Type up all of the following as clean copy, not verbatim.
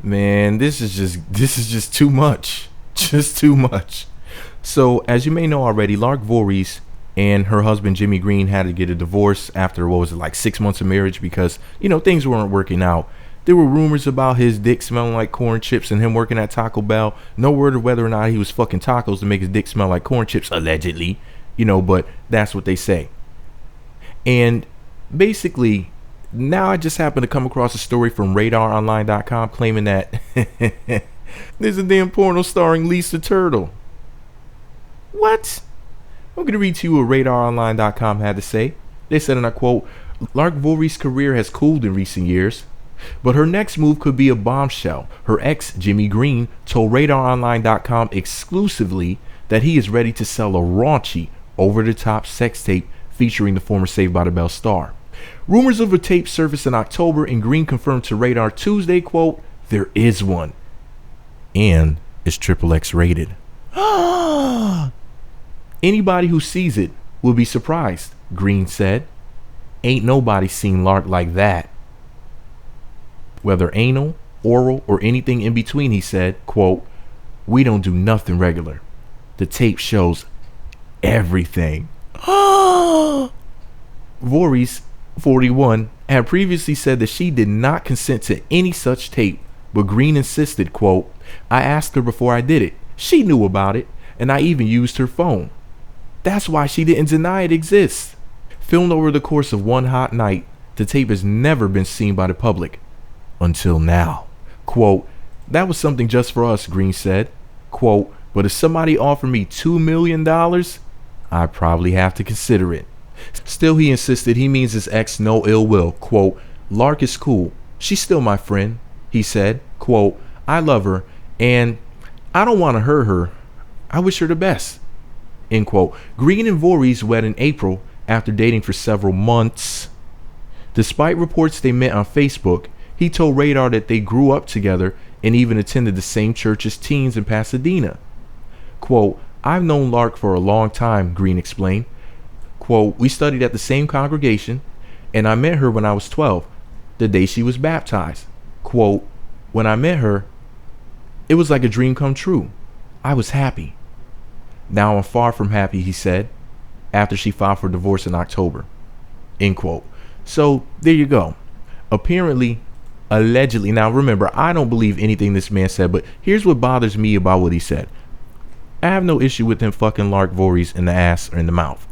Man, this is just too much. Just too much. So, as you may know already, Lark Voorhies and her husband Jimmy Green had to get a divorce after, what was it, like 6 months of marriage, because things weren't working out. There were rumors about his dick smelling like corn chips and him working at Taco Bell. No word of whether or not he was fucking tacos to make his dick smell like corn chips, allegedly. But that's what they say. And basically, now I just happened to come across a story from RadarOnline.com claiming that there's a damn porno starring Lisa Turtle. What? I'm going to read to you what RadarOnline.com had to say. They said, and I quote, Lark Voorhies' career has cooled in recent years, but her next move could be a bombshell. Her ex, Jimmy Green, told RadarOnline.com exclusively that he is ready to sell a raunchy, over-the-top sex tape featuring the former Saved by the Bell star. Rumors of a tape surfaced in October, and Green confirmed to Radar Tuesday, quote, there is one. And it's XXX rated. Anybody who sees it will be surprised, Green said. Ain't nobody seen Lark like that. Whether anal, oral, or anything in between, he said, quote, we don't do nothing regular. The tape shows everything. Voorhies, 41, had previously said that she did not consent to any such tape, but Green insisted, quote, I asked her before I did it. She knew about it, and I even used her phone. That's why she didn't deny it exists. Filmed over the course of one hot night, the tape has never been seen by the public. Until now. Quote, that was something just for us, Green said. Quote, but if somebody offered me $2 million, I'd probably have to consider it. Still, he insisted he means his ex no ill will. Quote, Lark is cool. She's still my friend, he said. Quote, I love her, and I don't want to hurt her. I wish her the best. End quote. Green and Voorhies wed in April after dating for several months. Despite reports they met on Facebook, he told Radar that they grew up together and even attended the same church as teens in Pasadena. Quote, I've known Lark for a long time, Green explained. Quote, we studied at the same congregation, and I met her when I was 12, the day she was baptized. Quote, when I met her, it was like a dream come true. I was happy. Now I'm far from happy, he said, after she filed for divorce in October. End quote. So there you go. Apparently, allegedly, now remember, I don't believe anything this man said, but here's what bothers me about what he said. I have no issue with him fucking Lark Voorhies in the ass or in the mouth.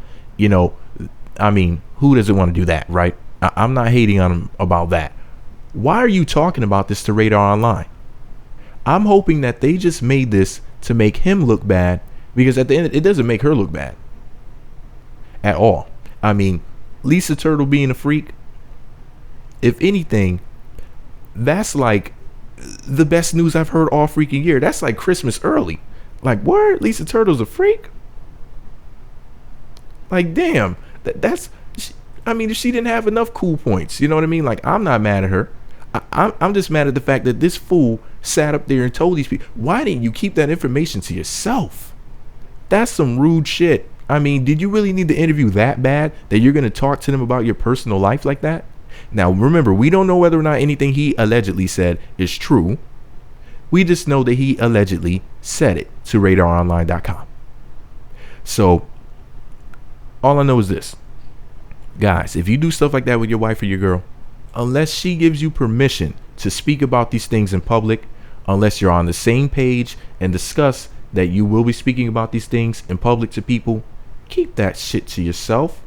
I mean, who doesn't want to do that, right? I'm not hating on him about that. Why are you talking about this to Radar Online? I'm hoping that they just made this to make him look bad, because at the end, it doesn't make her look bad at all. I mean, Lisa Turtle being a freak, if anything, that's like the best news I've heard all freaking year. That's like Christmas early. Like, what? Lisa Turtle's a freak? Like, damn. I mean, if she didn't have enough cool points, you know what I mean? Like, I'm not mad at her. I'm just mad at the fact that this fool sat up there and told these people, why didn't you keep that information to yourself? That's some rude shit. I mean, did you really need the interview that bad that you're going to talk to them about your personal life like that? Now, remember, we don't know whether or not anything he allegedly said is true. We just know that he allegedly said it to RadarOnline.com. So, all I know is this. Guys, if you do stuff like that with your wife or your girl, unless she gives you permission to speak about these things in public, unless you're on the same page and discuss that you will be speaking about these things in public to people, keep that shit to yourself.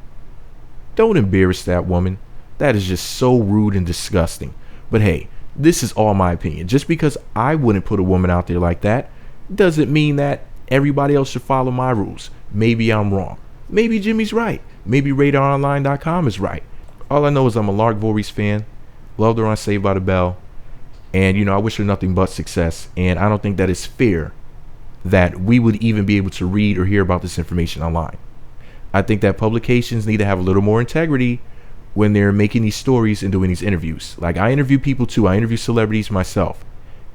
Don't embarrass that woman. That is just so rude and disgusting. But hey, this is all my opinion. Just because I wouldn't put a woman out there like that doesn't mean that everybody else should follow my rules. Maybe I'm wrong. Maybe Jimmy's right. Maybe RadarOnline.com is right. All I know is I'm a Lark Voorhies fan. Loved her on Saved by the Bell. And, I wish her nothing but success. And I don't think that it's fair that we would even be able to read or hear about this information online. I think that publications need to have a little more integrity when they're making these stories and doing these interviews. Like, I interview people too. I interview celebrities myself.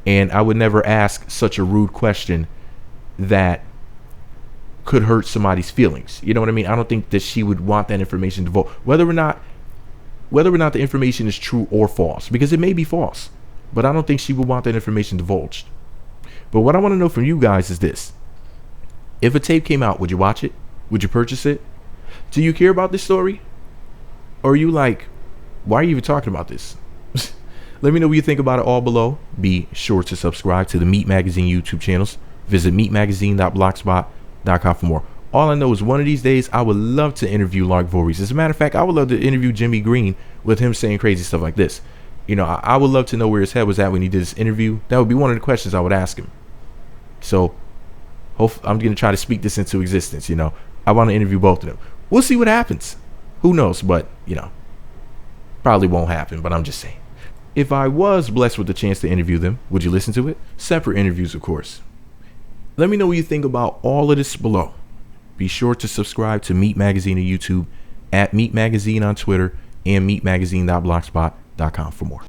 And I would never ask such a rude question that could hurt somebody's feelings. You know what I mean? I don't think that she would want that information to vote. Whether or not the information is true or false, because it may be false. but I don't think she would want that information divulged. But what I want to know from you guys is this. If a tape came out, would you watch it? Would you purchase it? Do you care about this story? Or are you like, why are you even talking about this? Let me know what you think about it all below. Be sure to subscribe to the Meat Magazine YouTube channels. Visit meatmagazine.blogspot.com for more. All I know is one of these days, I would love to interview Lark Voorhies. As a matter of fact, I would love to interview Jimmy Green with him saying crazy stuff like this. You know, I would love to know where his head was at when he did this interview. That would be one of the questions I would ask him. So, I'm going to try to speak this into existence, you know. I want to interview both of them. We'll see what happens. Who knows? But, you know, probably won't happen, but I'm just saying. If I was blessed with the chance to interview them, would you listen to it? Separate interviews, of course. Let me know what you think about all of this below. Be sure to subscribe to Meat Magazine on YouTube, at Meat Magazine on Twitter, and meatmagazine.blogspot.com for more.